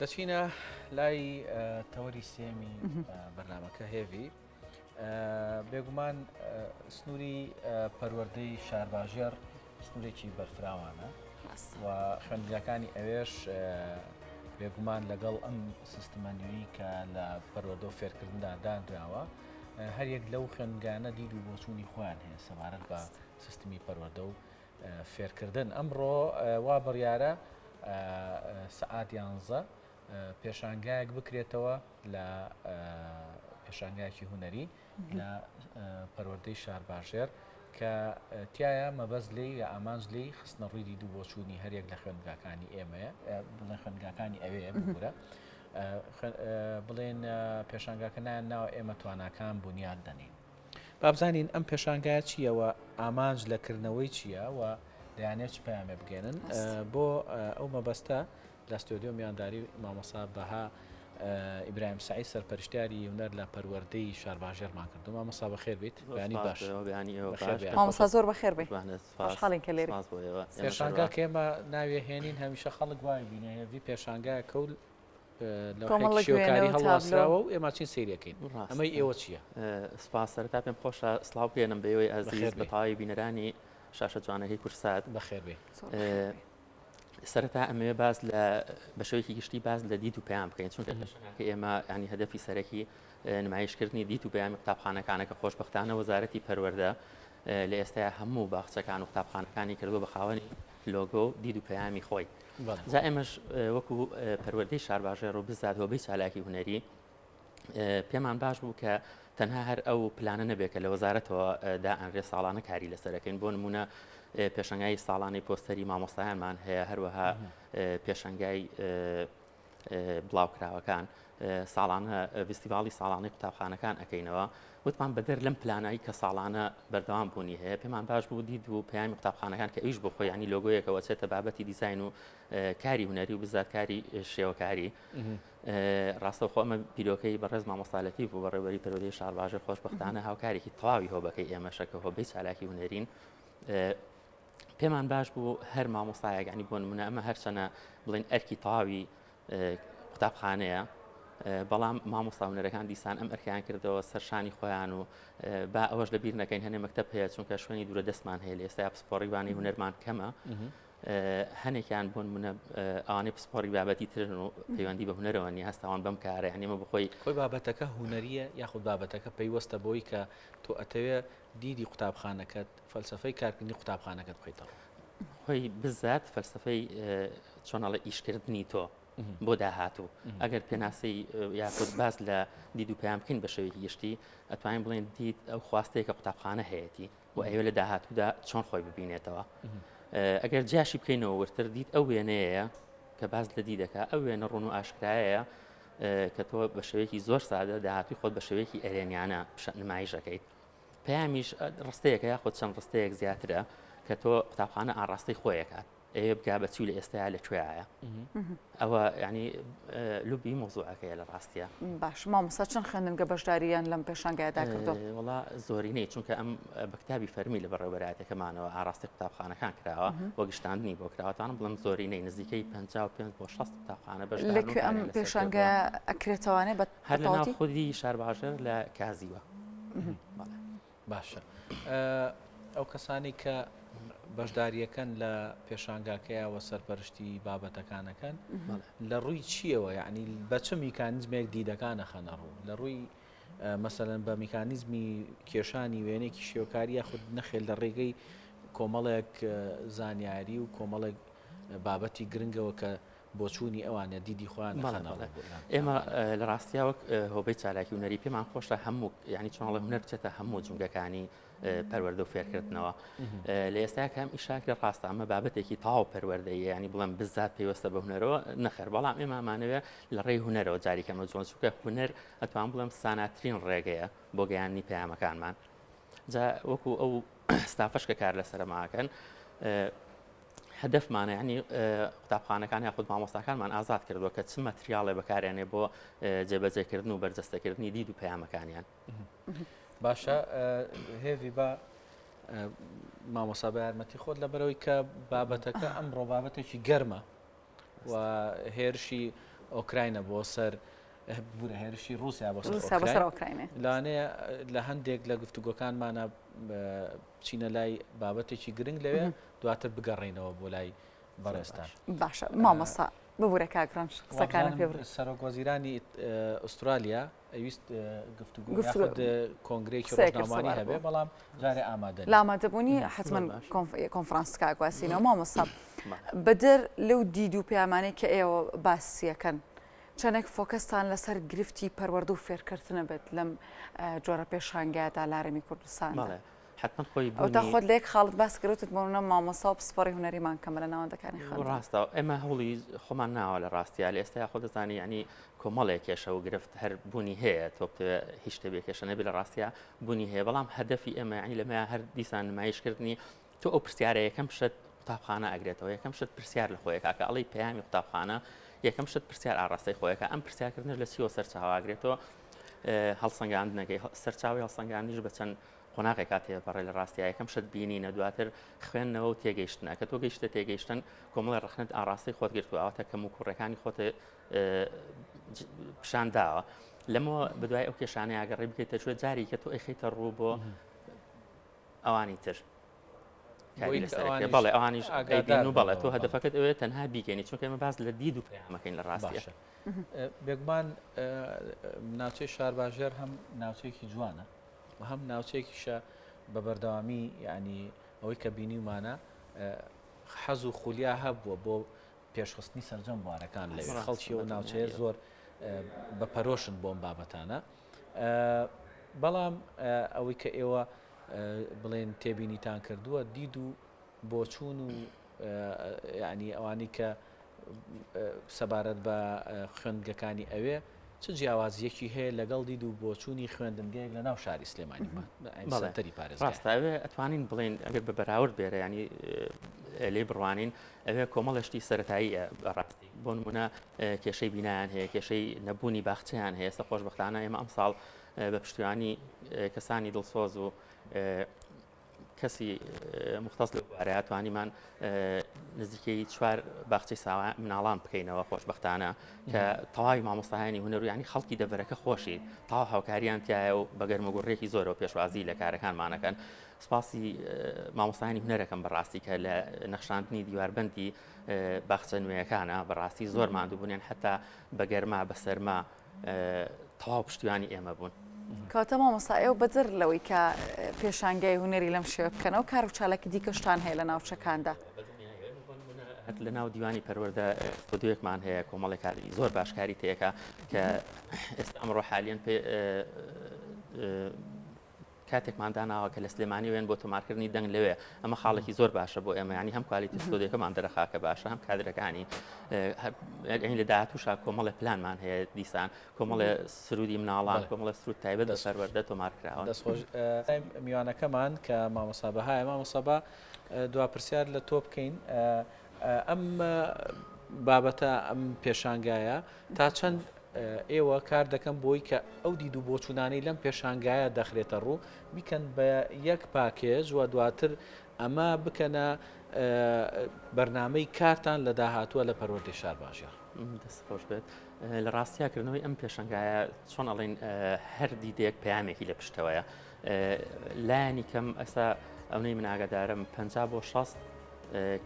دەچینە لای تەوەری سێمی بەرنامەکە هێوی بێگومان سنووری پەروەردەی شارباژێر سنوورێکی بەرفراوانە و خوێندنگەکانی ئەوێش بێگومان لەگەڵ ئەم سیستمە نوێی کە لە پەروەردە و فێرکردندا دانراوە هەر یەک لەو خوێندگانە دید و بۆچوونی خۆیان هەیە سەبارەت بە سیستمی پەروەردە و فێرکردن. ئەمڕۆ وا بڕیارە سەعات 11 پێشانگایەک بکرێتەوە لە پێشانگایەکی هوەری لە پەروەردەی شارباژێر کە تایە مەبەست لێی یا ئامانج لێی خستنە ڕووی دید و بۆچوونی هەریەک لە خوێندگاکانی ئێمەیە بڵێن خوێندگاکانی ئەوەیە بگورە بڵێن پێشانگاکە نایان ناوە ئێمە تواناکان بنیاد دەنین. بابزانین ئەم پێشانگایە چییەوە ئامانج لەکردنەوەی چییە و دەیانێت چ پەیامێ بگێنن بۆ ئەو مەبەستە لە ستۆدیۆ میانداری مامۆستا بەها ئیبراهیم سعید سەرپەرشتیاری هونەر لە پەروەردەی شارباژێرمان کردو. مامۆستا بەخێر بیت بەیانی باش مامۆستا زۆر بەخێر بیت خاڵین کە لێرە پێشانگا کە ئێمە ناوێ هێنین هەمیشە خەڵک وای بینێ هێوی پێشانگایە کەول شیۆکاری هەڵواسراوە و ئێمە چین سیرەکەین ئەمەی ئێوە چییە؟ سپاس سەرەتا پێم خۆشە سڵاو بکەنم بەوەی ئەزیز بەتەواوی بینەرانی شاشە جوانەکەی کورسات بەخێر بێ. سەرەتا ئەمەوێ باز لە بەشەوەیەکی گشتی باز لە دیت و پەیام بکەین چونکە ئێمە ینی هەدەفی سەرەکی نمایشکردنی دیت و پەیامی قوتابخانەکانە کە خۆشبەختانە وەزارەتی پەروەردە لە ئێستایا هەموو باخچەکان و قوتابخانەکانی کردو بە خاوەنی لۆگۆ و دید و پەیامی خۆی. جا ئێمەش وەکو پەروەردەی شارباژێر و بزات هۆبەی چالاکی هونەری پێمان باش بوو کە تەنها هەر ئەو پلانە نەبێت کە لە وەزارەتەوە دائەنرێ ساڵانە کاری لەسەرەکەین بۆ نمونە پێشنگای ساڵانی پۆستەری مامۆستایانمان هەیە هەروەها پێشنگای بڵاوکراوەکان ساڵانە فستیڤاڵی ساڵانەی قوتابخانەکان ئەەکەینەوە وتمان بەدەر لەم پلانایی کە ساڵانە بەردەوام بوونی هەیە پێمان باش بوو دید و پەیامی قوتابخانەکان کە ئەویش بۆ خۆیانی لۆگۆیەکەوە چێتە بابەتی دیزاین و کاری هوەری و بزات کاری شێوەکاری ڕاستەوخۆ ئەمە بیرۆکەی بەڕێز مامۆستالەتی بوو بەڕێوەری پەروەردەی شارباژێر خۆشبەختانە هاوکارێکی تەواوی هۆبەکەی ئێمەشەکە هۆبەی چالاکی هوەرین پێمان باش بوو هەر مامۆستایەک ینی بۆ نمونە ئەمە هەرچەنە بڵێن ئەرکی تەواوی قوتابخانەیە بەڵام مامۆستا هونەرەکان دیسان ئەم ئەرکیان کردەوە سەرشانی خۆیان و با ئەوەش لەبیر نەکەین هەنێ مەکتەب هەیە چونکە شوێنی دوورە دەستمان هەیە لە ئێستا پسپۆڕیبانی هونەرمان کەمە هەنێکیان بۆ نمونە ئەوانەی پسپۆڕی بابەتی ترن و پەیوەندی بە هونەرەوە نیە هەستاوان بەم کارە یعنی ئەمە بخۆی بابەتەکە هونەریە یاخود بابەتەکە پەیوەستە بۆی کە تۆ ئەتەوێ دیدی قوتابخانەکەت فەلسفەی کارکردنی قوتابخانەکەت بخەیتەوە خۆی بزات فەلسفەی چۆنەڵە ئیشکردنی تۆ بۆ داهاتوو ئەگەر پێناسی یاخود باز لە دید و پەیام بکەین بە شێوەیەکی گشتی ئەتوانین بڵێن دیت ئەو خواستەیە کە قوتابخانە هەیەی و ئەوێ لە داهاتوودا چۆن خۆی ببینێتەوە ئەگەر جاشی بکەینەوە ورتر دیت ئەو وێنەیە کە باز لە دی دەکات ئەو وێنە ڕوون و ئاشکرایەیە کە تۆ بە شێوەیەکی زۆر سادە داهاتووی خۆت بە شێوەیەکی ئەرێنیانە نمایشەکەیت پەیامیش ڕستەیەکە یاخۆ چەند ڕستەیەک زیاترە کە تۆ قوتابخانە ئاڕاستی خۆیەکات ئەوێ بگا بەچوو لە ئێستایا لەکوێیە ئەوە ینی لوبی مۆزوعەکەیە لە ڕاستیە باش مامۆستا چەند خوێندنگە بەشداریان لەم پێشانگایەدا کردو وڵا زۆری نەی چونکە ئەم بە کتابی فەرمی لە بەڕێوەبەرایەتەکەمانەوە ئاڕاستی قوتابخانەکان کراوە وەگشتاندنی بۆ کراوەتان بڵم زۆری نەی نزیکەی 55 بۆ 60 قوتابخانە بەشدار لەکوێ ئەم پێشانگە ئەکرێتەوانێ بە هەر لە ناو خودی شارباژێر لە کازیوە باشە ئەو کەسانی کە بەشداریەکەن لە پێشانگاکەیەوە سەرپەرشتی بابەتەکانەکەن لە ڕووی چیەوە یعنی بە چه میکانیزمێک دیدەکانە خەنە ڕوو لە ڕووی مەسەلەن بە میکانیزمی کێشانی وێنێکی شێوکاریە خود نەخێل لە ڕێگەی کۆمەڵێک زانیاری و کۆمەڵێک بابەتی گرنگەوە کە بۆچوونی ئەوانە دیدی خۆیان خەنەڵێ ئێمە لە ڕاستیاوەک هۆبەی چالاکی هونەری پێمان خۆشە هەموو ینی چۆنڵە هونەر بچێتە هەموو جونگەکانی پەروەردە و فێرکردنەوە لە ئێستا کەم ئیشاک لە ڕاستە ئەمە بابەتێکی تاو پەروەردەیە ینی بڵێم بزات پێوەستە بە هونەرەوە نەخێر بەڵام ئێمەمانەوێت لە ڕێی هونەرەوە جاریکەمە جوان چووکە هونەر ئەتوان بڵێم ساناترین ڕێگەیە بۆ گەیاندنی پەیامەکانمان جا وەکو ئەو ستافەش کە کار لەسەرماکەن هەدەفمانە ینی قوتابخانەکان یاخود مامۆستاکانمان ئازاد کردووە کە چ مەتریاڵێ بەکارێنێ بۆ جێبەجێکردن و بەرجەستەکردنی دید و پەیامەکانیان باشە هێوی بە مامۆستا بە یارمەتی خۆت لەبەرەوەی کە بابەتەکە ئەمڕۆ بابەتێکی گەرمە و هێرشی ئۆکراینە بۆ سەر بوونە هێرشی رووسیا بۆ رووسیا بەسەر ئۆکراینێ لانەیە لە هەندێک لە گفتوگۆکانمانە بچینە لای بابەتێکی گرنگ لەوێ دواتر بگەڕێنەوە بۆ لای بەڕێستان. باشە مامۆستا ببوورە کاگران قسەکانە پێ بڕێ. سەرۆک وەزیرانی ئوسترالیا ئەویست گفتوگۆ کۆنگرێکی ڕۆژنامانی هەبێ بەڵام جارێ ئامادە لە ئامادەبوونی حتمما کۆنفرانس کاگواسینەوە مامۆستا بەدەر لەو دید و پەیامانەی کە ئێوە باسیەکەن چەندێک فۆکەستان لەسەر گرفتی پەروەردە و فێرکردنە بێت لەم جۆرە پێشانگایدا لاڕێمی کوردستان حتمما خۆی تا خۆت لێک خاڵت باس کردوت بۆنە مامۆستا و پسپۆڕی هونەریمان کەمە لە ناوەندەکانی ڕاستە ئێمە هەوڵی خۆمان ناوە لە ڕاستیا لە ئێستا خۆ دەزانی ینی کۆمەڵێک کێشە و گرفت هەر بوونی هەیە تۆ هیچ شتێ کێشە نەبێ لە ڕاستیا بوونی هەیە بەڵام هەدەفی ئێمە ینی لەمە هەر دیسان نمایشکردنی تۆ ئەو پرسیارە یەکەم شت قوتابخانە ئەگرێتەوە یەکەم شت پرسیار لە خۆیەکە کە ئەڵی پەیامی قوتابخانە یەکەم شت پرسیار ئاڕاستەی خۆیەکە ئەم پرسیارکردنش لە چیەوە سەرچاواگرێتەوە هەڵسەنگاندنەکەی سەرچاوی هەڵسەنگاندنیش بە چەند قۆناغێکا تێپەڕێ لە ڕاستیا یەکەم شت بینینە دواتر خوێندنەوە و تێگەیشتنە کە تۆ گەیشتە تێگەیشتن کۆمەڵی ڕخنت ئاڕاستی خۆت گرتووە ئەوەتە کەم و کوڕەکانی خۆت پیشانداوە لەمەوە بەدوای ئەو کێشانەیە ئاگەڕێ بکەیتە کوێ جاری کە تۆ ئەیخیتە ڕوو بۆ ئەوانی تر بەڵێ ئەوانیش ئەیبین و بەڵێ تۆ هەدەفەکەت ئەوێ تەنها بیکەنی چونکە ئێمە باز لە دید و پەیامەکەین لە ڕاستیە بێگومان ناوچەی شارباژێر هەم ناوچەیەکی جوانە و هەم ناوچەیەکیشە بە بەردەوامی یعنی ئەوەی کە بینیمانە حەز و خولیا هەبووە بۆ پێشخستنی سەرجەم بوارەکان لەوێ خەڵکی و ناوچەیە زۆر بە پەرۆشن بۆم بابەتانە بەڵام ئەوەی کە ئێوە بڵێن تێبینیتان کردووە دید و بۆچوون و یعنی ئەوانی کە سەبارەت بە خوێندگەکانی ئەوێ چ جیاوازیەکی هەیە لەگەڵ دید و بۆچوونی خوێندنگەیەک لە ناو شاری سلێمانیمانتەری پارێز ڕاستە ئەوێ ئەتوانین بڵێن ئەگەر بە بەراورد بێرە ینی لێ بڕوانین ئەوێ کۆمەڵشتی سەرەتایی ڕاستی بۆ نمونە کێشەی بینایان هەیە کێشەی نەبوونی باخچیان هەیە ئێستا خۆشبەختانە ئێمە ئەم ساڵ بە پشتیوانی کەسانی دڵسۆز و کەسی مختص لە بوارەیە توانیمان نزیکەی 4 باخچەی ساوا مناڵان بکەینەوە خۆشبەختانە کە تەواوی مامۆستایانی هونەر و ینی خەڵکی دەڤەرەکە خۆشی تاوا هاوکاریان تایە و بە گەرمەگوڕێکی زۆرەوە پێشوازی لە کارەکانمانەکەن سپاسی مامۆستایانی هونەرەکەم بەڕاستی کە لە نەخشاندنی دیواربەندی باخچە نوێیەکانە بەڕاستی زۆر ماندوو بوونیان حتا بە گەرما بە سەرما تەواو پشتیوانی ئێمە بوون. کاتە مامۆستا ئێوە بەجر لەوەی کە پێشانگای هونەری لەم شێوە بکەنەوە کار و چالێکی دیکەشتان هەیە لە ناوچەکاندا لە ناو دیوانی پەروەردە ستودیۆیەکمان هەیە کۆمەڵی کاری زۆر باشکاری تێکە کە ئێستا ئەمڕۆ حالیان کاتێکمان داناوە کە لە سلێمانی وێن بۆ تۆمارکردنی دەنگ لەوێ ئەمە خاڵێکی زۆر باشە بۆ ئێمە ینی هەم کوالیتی ستودیۆکەمان دەرەخاکە باشە هەم کادرەکانی لە داهاتووشا کۆمەڵی پلانمان هەیە دیسان کۆمەڵی سرودی مناڵان کۆمەڵی سرود تایبەت بە پەروەردە تۆمارکراوە دەستخۆش میوانەکەمان کە مامۆستا بەهایە مامۆستا بە دوا پرسیار لە تۆ بکەین ئەم بابەتە ئەم پێشانگایە تا چەند ئێوە کار دەکەم بۆی کە ئەو دید و بۆچوونانەی لەم پێشانگایە دەخرێتە ڕوو بیکەن بە یەک پاکێژ و دواتر ئەمە بکەنە بەرنامەی کارتان لە داهاتووە لە پەروەردەی شارباژێر. دەستخۆش بێت لە ڕاستیاکردنەوەی ئەم پێشانگایە چۆن ئەڵێن هەر دیدێک پەیامێکی لە پشتەوەیە لایانی کەم ئەسا ئەوەی من ئاگادارم 50 بۆ 60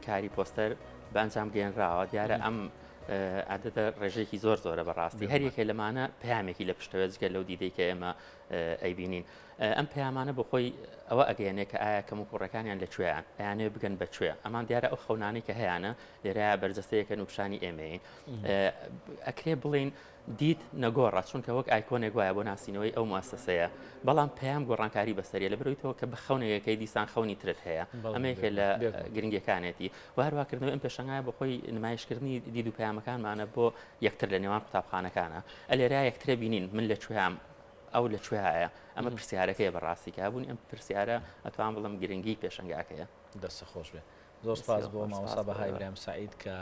کاری پۆستەر بە ئەنجام گەێنراوە دیارە ئەم عادەتە ڕێژێکی زۆر زۆرە بەڕاستی هەریەکێ لەمانە پەیامێکی لە پشتەوە جگە لەو دیدەی کە ئێمە ئەیبینین ئەم پەیامانە بۆ خۆی ئەوە ئەگەیەنێ کە ئایا کەم و کوڕەکانیان لەکوێیان ئەیانێ بگەن بەکوێ ئەمان دیارە ئەو خەونانەی کە هەیەە لێرەیە بەرجەستەیەکەن و پیشانی ئێمەین ئەکرێ بڵین دیت نەگۆڕە چونکە وەک ئایکۆنێک وایە بۆ ناسینەوەی ئەو موسسەیە بەڵام پەیام گۆڕانکاری بەسەریە لە بەرەوەیەوە کە بە خەونەیەکەی دیسان خەونی ترت هەیە ئەمەیەکە لە گرنگەکانێتی و هەروواکردنەوەی ئەم پێشنگایە بە خۆی نمایشکردنی دید و پەیامەکانمانە بۆ یەکتر لە نێوان قوتابخانەکانە ئەلێرا یەکترە بینین من لەکوێیان ئەو لەکوێیە ئەمە پرسیارەکەی بەڕاستی کە بوون ئەم پرسیارە ئەتوان بڵم گرنگی پێشنگاکەیە دەستە خۆش بێ زۆر سپاس بۆ مامۆستا بەهای برام سعید کە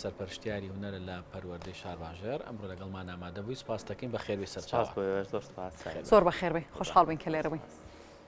سەرپەرشتیاری هونەرە لە پەروەردەی شارباژێر ئەمڕۆ لەگەڵمان ئامادە بووی سپاس دەکەین بە خێربی سەرچاو زۆر زۆر بە خێربێ خۆشحاڵ بین کە لێرە بووین.